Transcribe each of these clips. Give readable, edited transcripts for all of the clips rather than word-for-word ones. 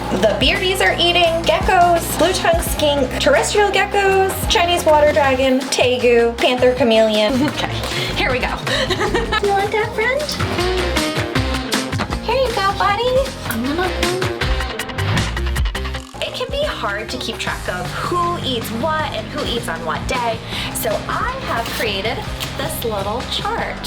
The beardies are eating geckos, blue-tongued skink, terrestrial geckos, Chinese water dragon, tegu, panther chameleon. Okay, here we go. You want that, friend? Here you go, buddy. It can be hard to keep track of who eats what and who eats on what day, so I have created this little chart.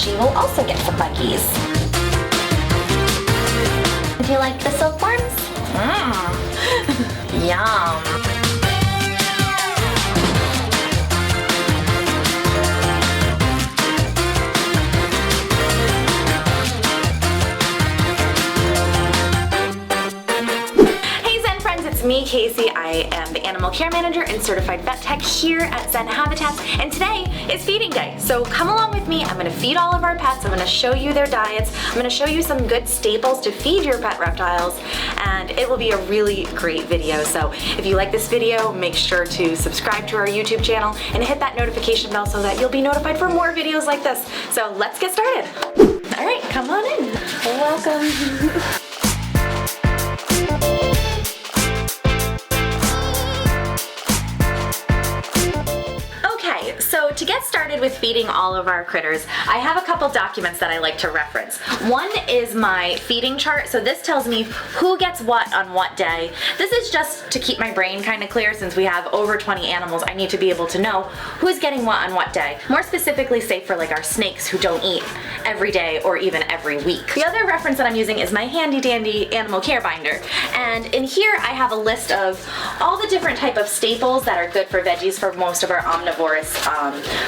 She will also get some buggies. Do you like the silkworms? Yum. It's me, Kasey. I am the animal care manager and certified vet tech here at Zen Habitats, and today is feeding day. So come along with me. I'm going to feed all of our pets. I'm going to show you their diets. I'm going to show you some good staples to feed your pet reptiles, and it will be a really great video. So if you like this video, make sure to subscribe to our YouTube channel and hit that notification bell so that you'll be notified for more videos like this. So let's get started. All right, come on in. Welcome. So to get started with feeding all of our critters, I have a couple documents that I like to reference. One is my feeding chart. So this tells me who gets what on what day. This is just to keep my brain kind of clear. Since we have over 20 animals, I need to be able to know who's getting what on what day. More specifically, say for like our snakes who don't eat every day or even every week. The other reference that I'm using is my handy dandy animal care binder. And in here I have a list of all the different type of staples that are good for veggies for most of our omnivorous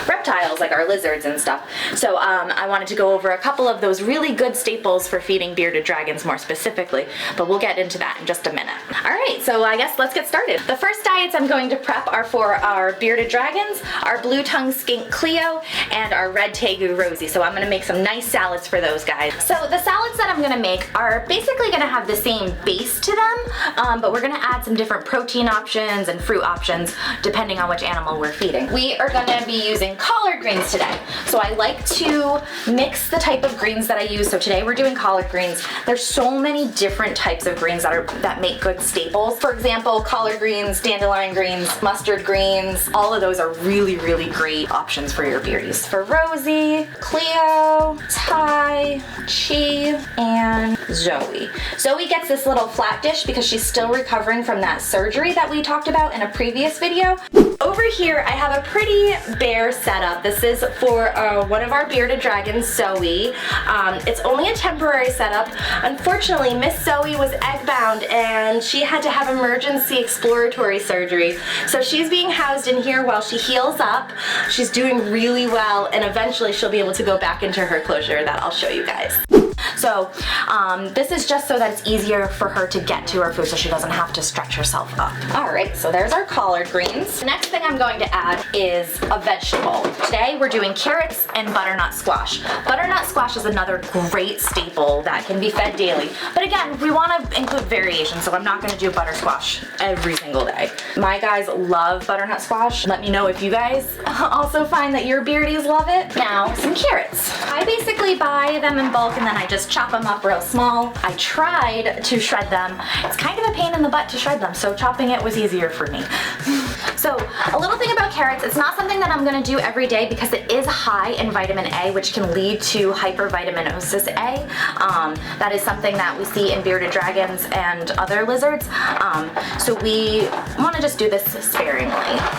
reptiles, like our lizards and stuff. So I wanted to go over a couple of those really good staples for feeding bearded dragons more specifically, but we'll get into that in just a minute. All right, so I guess let's get started. The first diets I'm going to prep are for our bearded dragons, our blue-tongued skink Cleo, and our red tegu Rosie. So I'm gonna make some nice salads for those guys. So the salads that I'm gonna make are basically gonna have the same base to them, but we're gonna add some different protein options and fruit options depending on which animal we're feeding. We are gonna be using collard greens today. So I like to mix the type of greens that I use. So today we're doing collard greens. There's so many different types of greens that make good staples. For example, collard greens, dandelion greens, mustard greens, all of those are really, really great options for your beardies. For Rosie, Cleo, Ty, Chi, and Zoe. Zoe gets this little flat dish because she's still recovering from that surgery that we talked about in a previous video. Over here, I have a pretty bare setup. This is for one of our bearded dragons, Zoe. It's only a temporary setup. Unfortunately, Miss Zoe was egg-bound and she had to have emergency exploratory surgery. So she's being housed in here while she heals up. She's doing really well, and eventually she'll be able to go back into her closure that I'll show you guys. So this is just so that it's easier for her to get to her food so she doesn't have to stretch herself up. All right, so there's our collard greens. Next thing I'm going to add is a vegetable. Today we're doing carrots and butternut squash. Butternut squash is another great staple that can be fed daily. But again, we want to include variation, so I'm not going to do butter squash every single day. My guys love butternut squash. Let me know if you guys also find that your beardies love it. Now, some carrots. I basically buy them in bulk and then I just chop them up real small. I tried to shred them. It's kind of a pain in the butt to shred them, so chopping it was easier for me. So a little thing about carrots, it's not something that I'm gonna do every day because it is high in vitamin A, which can lead to hypervitaminosis A. That is something that we see in bearded dragons and other lizards. So we wanna just do this sparingly.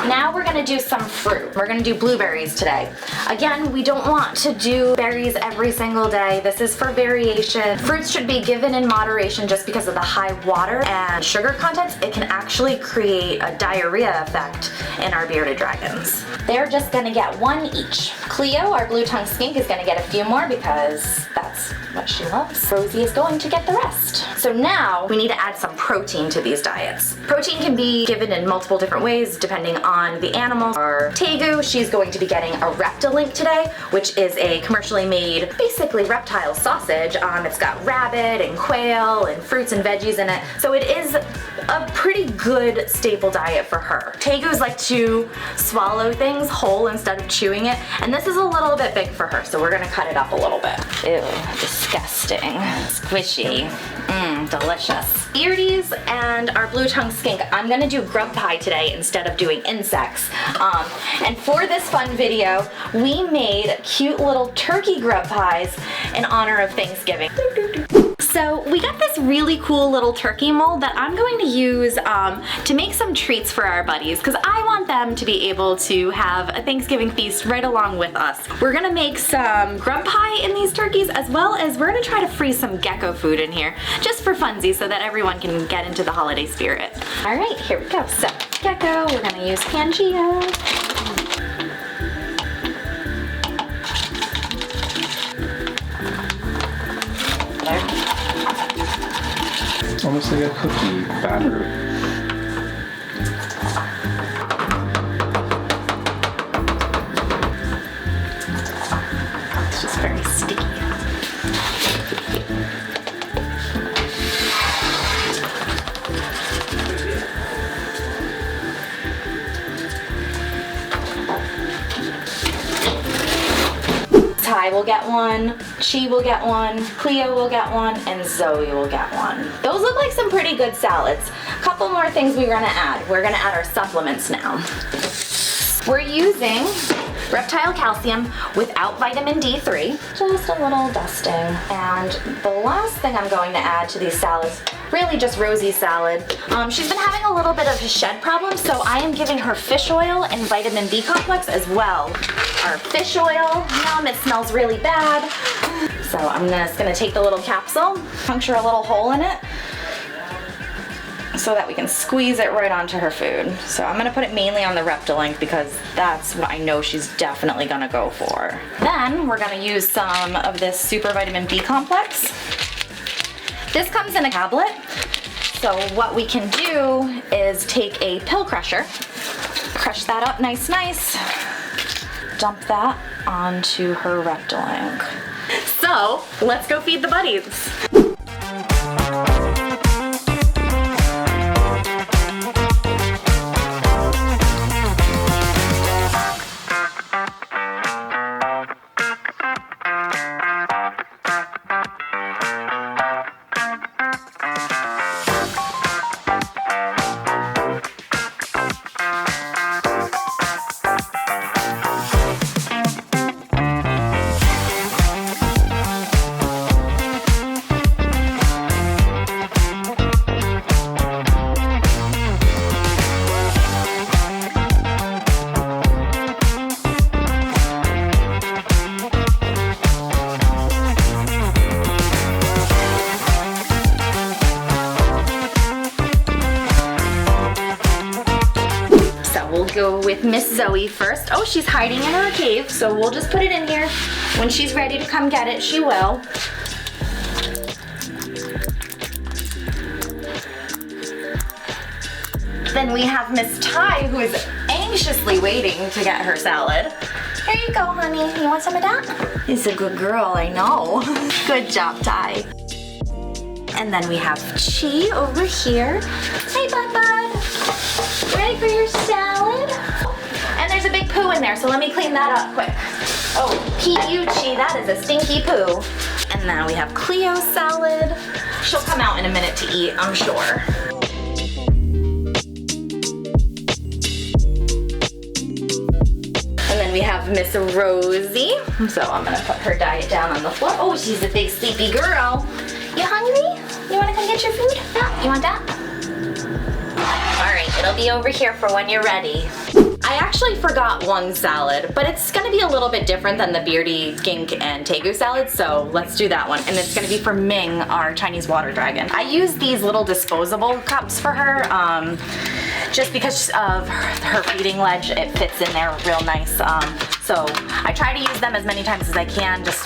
Now we're gonna do some fruit. We're gonna do blueberries today. Again, we don't want to do berries every single day. This is for variation. Fruits should be given in moderation just because of the high water and sugar content. It can actually create a diarrhea effect in our bearded dragons. They're just gonna get one each. Cleo, our blue-tongued skink, is gonna get a few more because that's what she loves. Rosie is going to get the rest. So now we need to add some protein to these diets. Protein can be given in multiple different ways depending on the animal. Our Tegu, she's going to be getting a Reptilink today, which is a commercially made, basically reptile sausage. It's got rabbit and quail and fruits and veggies in it. So it is a pretty good staple diet for her. Tegu Tegus like to swallow things whole instead of chewing it, and this is a little bit big for her, so we're gonna cut it up a little bit. Ew, disgusting. Squishy. Mmm, delicious. Beardies and our blue tongue skink, I'm gonna do grub pie today instead of doing insects. And for this fun video, we made cute little turkey grub pies in honor of Thanksgiving. So we got this really cool little turkey mold that I'm going to use to make some treats for our buddies, because I want them to be able to have a Thanksgiving feast right along with us. We're gonna make some grub pie in these turkeys, as well as we're gonna try to freeze some gecko food in here, just for funsies so that everyone can get into the holiday spirit. All right, here we go. So gecko, we're gonna use Pangea. Almost like a cookie batter. It's just very sticky. Ty will get one, Chi will get one, Cleo will get one, and Zoe will get one. Those look like some pretty good salads. A couple more things we're gonna add. We're gonna add our supplements now. We're using reptile calcium without vitamin D3. Just a little dusting. And the last thing I'm going to add to these salads, really just Rosie's salad. She's been having a little bit of a shed problem, so I am giving her fish oil and vitamin B complex as well. Our fish oil, yum, it smells really bad. So I'm just gonna take the little capsule, puncture a little hole in it, so that we can squeeze it right onto her food. So I'm gonna put it mainly on the Reptilink because that's what I know she's definitely gonna go for. Then we're gonna use some of this super vitamin B complex. This comes in a tablet. So what we can do is take a pill crusher, crush that up nice, dump that onto her Reptilink. So let's go feed the buddies. Go with Miss Zoe first. Oh, she's hiding in her cave, so we'll just put it in here. When she's ready to come get it, she will. Then we have Miss Ty, who is anxiously waiting to get her salad. Here you go, honey. You want some of that? He's a good girl, I know. Good job, Ty. And then we have Chi over here. Hey, bud. Ready for your salad? And there's a big poo in there, so let me clean that up quick. Oh, Chi, that is a stinky poo. And now we have Cleo's salad. She'll come out in a minute to eat, I'm sure. And then we have Miss Rosie. So I'm gonna put her diet down on the floor. Oh, she's a big sleepy girl. You hungry? You wanna come get your food? Yeah, you want that? All right, it'll be over here for when you're ready. I actually forgot one salad, but it's gonna be a little bit different than the Beardy, Gink, and Tegu salad, so let's do that one. And it's gonna be for Ming, our Chinese water dragon. I use these little disposable cups for her, just because of her feeding ledge. It fits in there real nice. So I try to use them as many times as I can just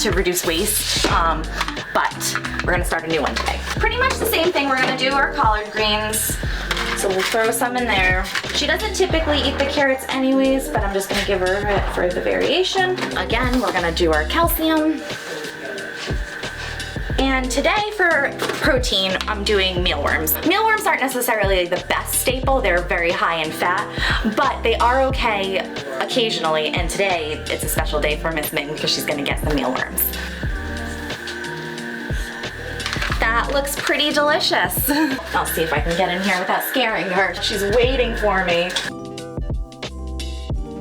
to reduce waste. But we're gonna start a new one today. Pretty much the same thing. We're gonna do our collard greens. So we'll throw some in there. She doesn't typically eat the carrots anyways, but I'm just gonna give her it for the variation. Again, we're gonna do our calcium. And today for protein, I'm doing mealworms. Mealworms aren't necessarily the best staple. They're very high in fat, but they are okay occasionally. And today, it's a special day for Miss Ming because she's gonna get some mealworms. That looks pretty delicious. I'll see if I can get in here without scaring her. She's waiting for me.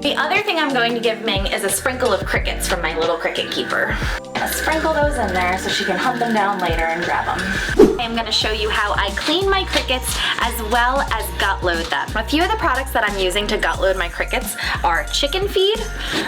The other thing I'm going to give Ming is a sprinkle of crickets from my little cricket keeper. I'm gonna sprinkle those in there so she can hunt them down later and grab them. I'm gonna show you how I clean my crickets as well as gut load them. A few of the products that I'm using to gut load my crickets are chicken feed.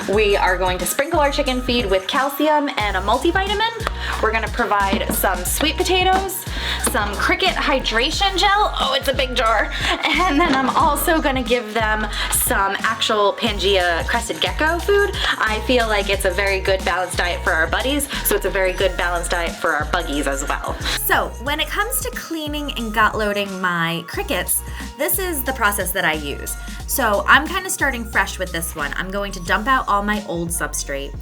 We are going to sprinkle our chicken feed with calcium and a multivitamin. We're gonna provide some sweet potatoes, some cricket hydration gel. Oh, it's a big jar. And then I'm also gonna give them some actual Pangea crested gecko food. I feel like it's a very good balanced diet for our buddies, so it's a very good balanced diet for our buggies as well. So when it comes to cleaning and gut loading my crickets, this is the process that I use. So I'm kind of starting fresh with this one. I'm going to dump out all my old substrate.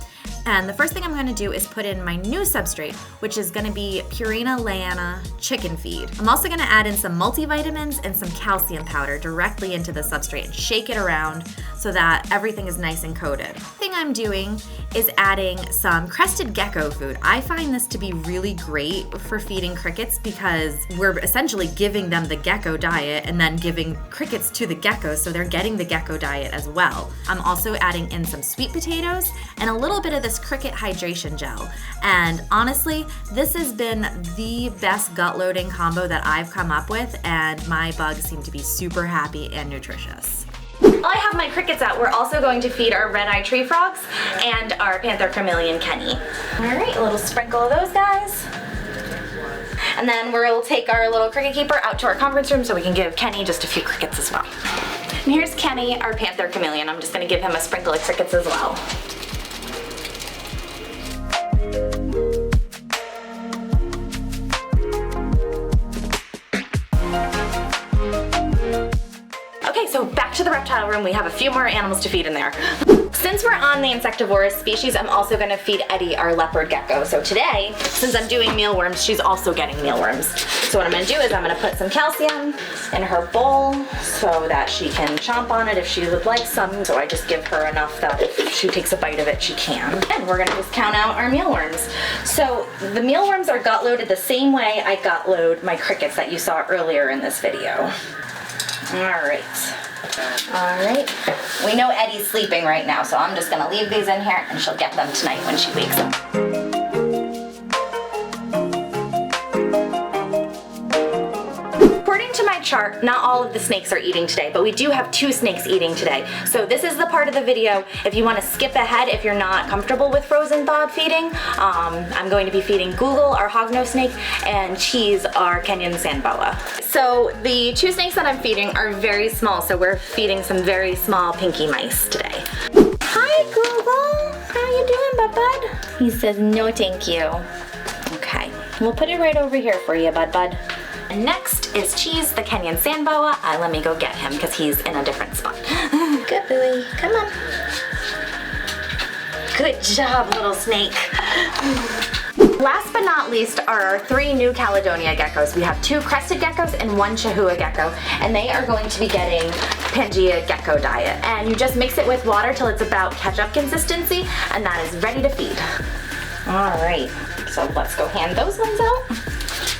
And the first thing I'm gonna do is put in my new substrate, which is gonna be Purina Lana chicken feed. I'm also gonna add in some multivitamins and some calcium powder directly into the substrate and shake it around so that everything is nice and coated. The thing I'm doing is adding some crested gecko food. I find this to be really great for feeding crickets because we're essentially giving them the gecko diet and then giving crickets to the geckos, so they're getting the gecko diet as well. I'm also adding in some sweet potatoes and a little bit of this cricket hydration gel. And honestly, this has been the best gut loading combo that I've come up with, and my bugs seem to be super happy and nutritious. While I have my crickets out, we're also going to feed our red-eye tree frogs and our panther chameleon Kenny. All right, a little sprinkle of those guys. And then we'll take our little cricket keeper out to our conference room so we can give Kenny just a few crickets as well. And here's Kenny, our panther chameleon. I'm just gonna give him a sprinkle of crickets as well. So back to the reptile room, we have a few more animals to feed in there. Since we're on the insectivorous species, I'm also gonna feed Eddie, our leopard gecko. So today, since I'm doing mealworms, she's also getting mealworms. So what I'm gonna do is I'm gonna put some calcium in her bowl so that she can chomp on it if she would like some. So I just give her enough that if she takes a bite of it, she can. And we're gonna just count out our mealworms. So the mealworms are gut loaded the same way I gut load my crickets that you saw earlier in this video. All right, we know Eddie's sleeping right now, so I'm just gonna leave these in here and she'll get them tonight when she wakes up. According to my chart, not all of the snakes are eating today, but we do have 2 snakes eating today. So this is the part of the video, if you wanna skip ahead if you're not comfortable with frozen thawed feeding. I'm going to be feeding Google, our hognose snake, and Cheese, our Kenyan sand boa. So the 2 snakes that I'm feeding are very small, so we're feeding some very small pinky mice today. Hi Google, how you doing, bud? He says no thank you. Okay, we'll put it right over here for you, bud. And next is Cheese, the Kenyan sand boa. Let me go get him because he's in a different spot. Good boy, come on. Good job, little snake. Last but not least are our 3 New Caledonia geckos. We have 2 crested geckos and 1 Chihuahua gecko, and they are going to be getting Pangea gecko diet. And you just mix it with water till it's about ketchup consistency, and that is ready to feed. All right, so let's go hand those ones out.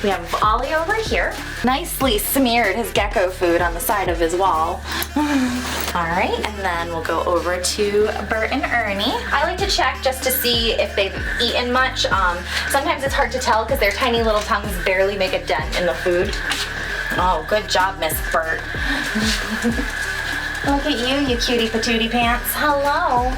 We have Ollie over here, nicely smeared his gecko food on the side of his wall. All right, and then we'll go over to Bert and Ernie. I like to check just to see if they've eaten much. Sometimes it's hard to tell because their tiny little tongues barely make a dent in the food. Oh, good job, Miss Bert. Look at you, you cutie patootie pants. Hello.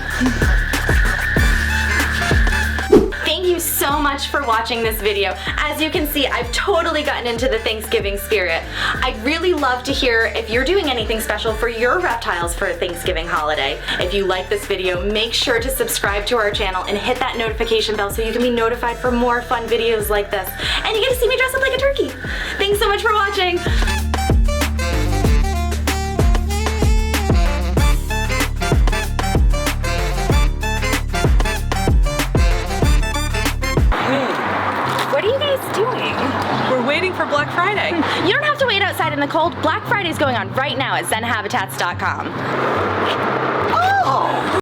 Thank you so much for watching this video. As you can see, I've totally gotten into the Thanksgiving spirit. I'd really love to hear if you're doing anything special for your reptiles for Thanksgiving holiday. If you like this video, make sure to subscribe to our channel and hit that notification bell so you can be notified for more fun videos like this. And you get to see me dress up like a turkey. Thanks so much for watching. What are you guys Friday. You don't have to wait outside in the cold. Black Friday is going on right now at zenhabitats.com.